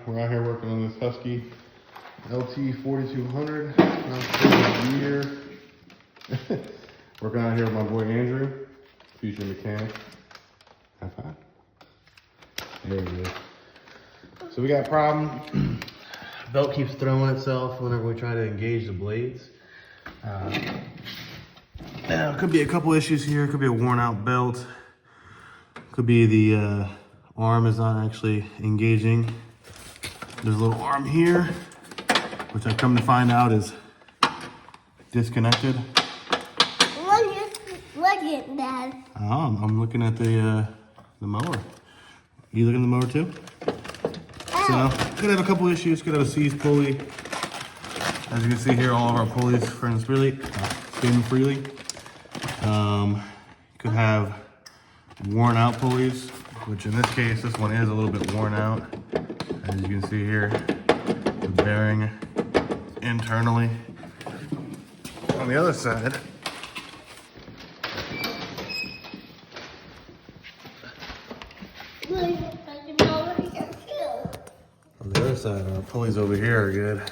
We're out here working on this Huskee LT 4200. Not sure what year. Working out here with my boy Andrew, future mechanic. High five. There he is. So we got a problem. Belt keeps throwing itself whenever we try to engage the blades. Now, it could be a couple issues here. It could be a worn out belt. Could be the arm is not actually engaging. There's a little arm here, which I come to find out is disconnected. Look at that. Oh, I'm looking at the mower. You looking at the mower too? So, could have a couple issues. Could have a seized pulley. As you can see here, all of our pulleys spin freely. Could have worn out pulleys, which in this case, this one is a little bit worn out. As you can see here, the bearing internally. On the other side, our pulleys over here are good.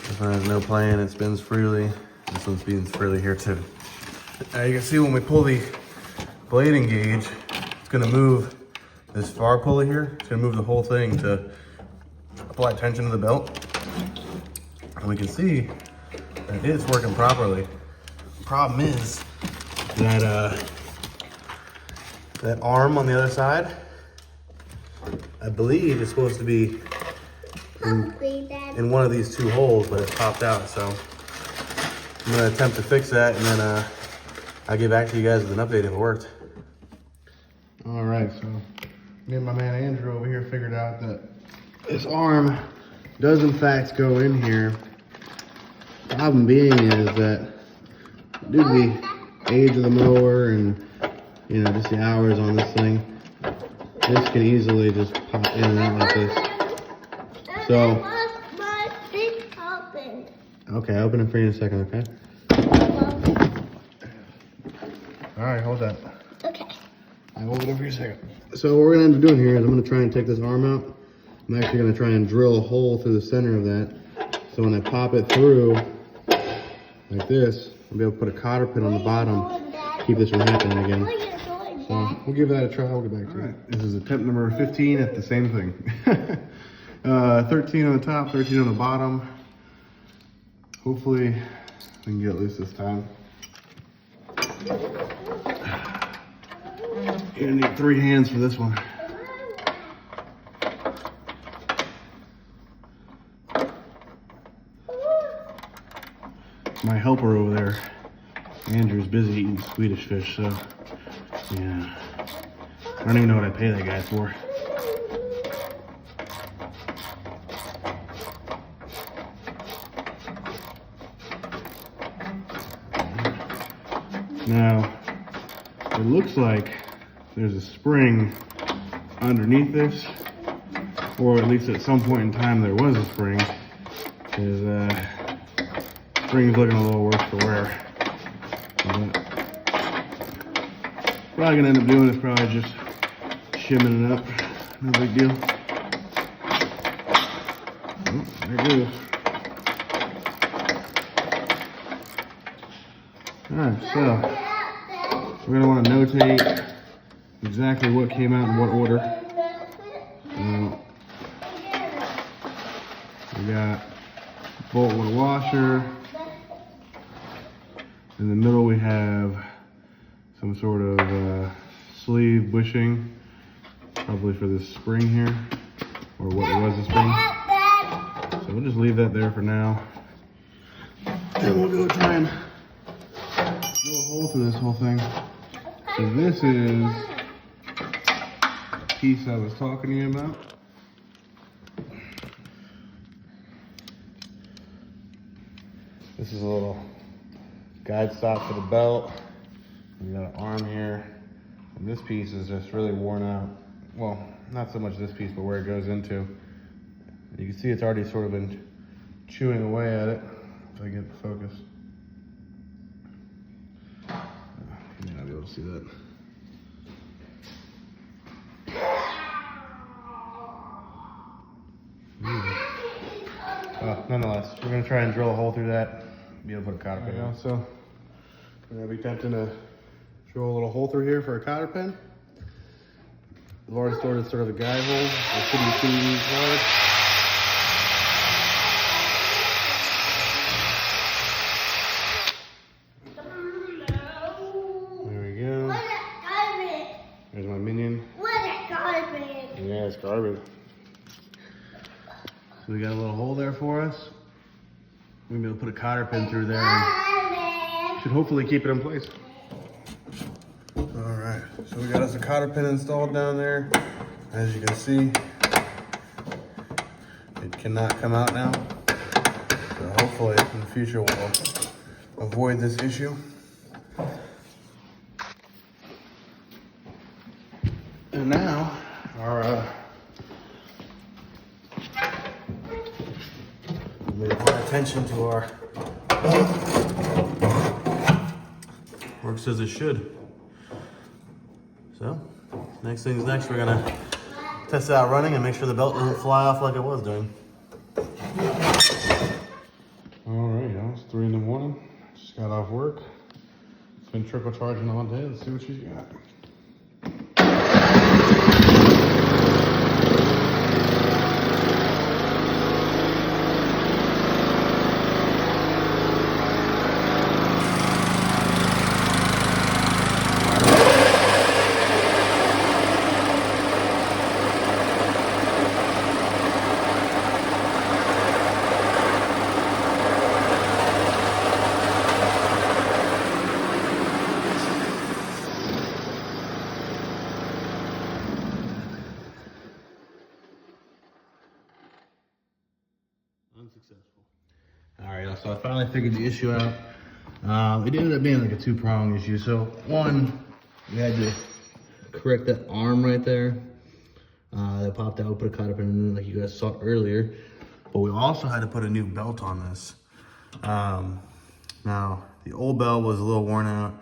This one has no plane, it spins freely. This one spins freely here too. You can see when we pull the blade engage, it's gonna move this far pulley here. It's gonna move the whole thing to apply tension to the belt. And we can see that it's working properly. The problem is that that arm on the other side, I believe is supposed to be in one of these two holes, but it's popped out. So I'm gonna attempt to fix that, and then I'll get back to you guys with an update if it worked. All right, so me and my man Andrew over here figured out that this arm does in fact go in here. Problem being is that due to the age of the mower and just the hours on this thing, this can easily just pop in and out like this. So, okay, I'll open it for you in a second, okay? All right, hold that. Okay. I'll hold it over for you a second. So what we're gonna end up doing here is I'm gonna try and take this arm out. I'm actually gonna try and drill a hole through the center of that. So when I pop it through, like this, I'll be able to put a cotter pin on the bottom, keep this from happening again. So we'll give that a try, we'll get back to it. This is attempt number 15 at the same thing. 13 on the top, 13 on the bottom. Hopefully we can get it loose this time. You're gonna need 3 hands for this one. My helper over there, Andrew's busy eating Swedish fish, so yeah. I don't even know what I pay that guy for. Now, it looks like there's a spring underneath this, or at least at some point in time there was a spring, because spring's looking a little worse for wear. But probably gonna end up doing is probably just shimming it up, no big deal. Oh, there it goes. Alright, so we're going to want to notate exactly what came out in what order. We got bolt with a washer. In the middle we have some sort of sleeve bushing, probably for this spring here, or what was a spring. So we'll just leave that there for now. And we'll go try and drill a hole through this whole thing. So this is the piece I was talking to you about. This is a little guide stop for the belt. We got an arm here. And this piece is just really worn out. Well, not so much this piece, but where it goes into. You can see it's already sort of been chewing away at it. If I get the focus. You may not be able to see that. nonetheless, we're gonna try and drill a hole through that, be able to put a cotter pin in. So we're gonna be attempting to drill a little hole through here for a cotter pin. The large sort is sort of a guide hole. It shouldn't be too large. There we go. What a garbage! There's my minion. What a garbage! Yeah, it's garbage. So we got a little hole there for us. We're gonna be able to put a cotter pin through there and should hopefully keep it in place. All right, so we got us a cotter pin installed down there. As you can see, it cannot come out now. So hopefully in the future we'll avoid this issue. And now our we pay attention to our works as it should. So next thing's next, we're gonna test it out running and make sure the belt doesn't fly off like it was doing. All right, y'all, it's 3 in the morning. Just got off work. It's been trickle charging all day. Let's see what she's got. Unsuccessful. All right, so I finally figured the issue out. It ended up being like a 2-prong issue. So one, we had to correct that arm right there. That popped out, put a cotter pin in it like you guys saw earlier. But we also had to put a new belt on this. Now, the old belt was a little worn out.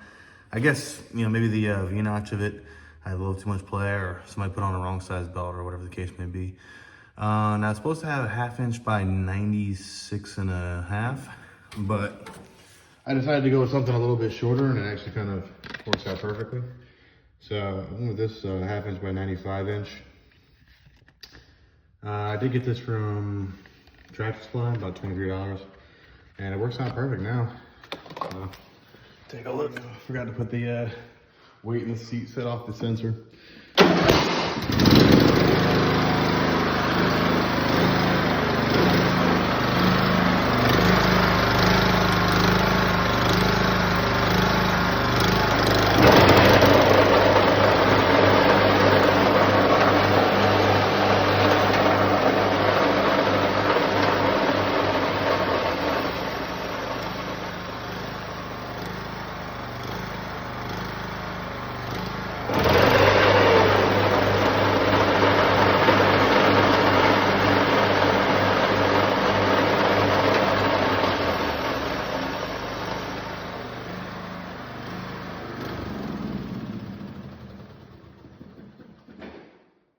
I guess, you know, maybe the V-notch of it had a little too much play, or somebody put on the wrong size belt, or whatever the case may be. Now it's supposed to have a 1/2 inch by 96.5, but I decided to go with something a little bit shorter, and it actually kind of works out perfectly. So I went with this 1/2 inch by 95 inch. I did get this from Tractor Supply, about $23, and it works out perfect now. Take a look. I forgot to put the weight in the seat, set off the sensor.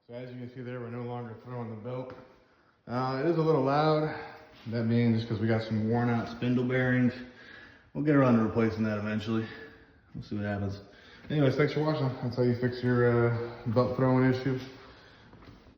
So as you can see there, we're no longer throwing the belt. It is a little loud. That being just because we got some worn out spindle bearings. We'll get around to replacing that eventually. We'll see what happens. Anyways, thanks for watching. That's how you fix your belt throwing issue.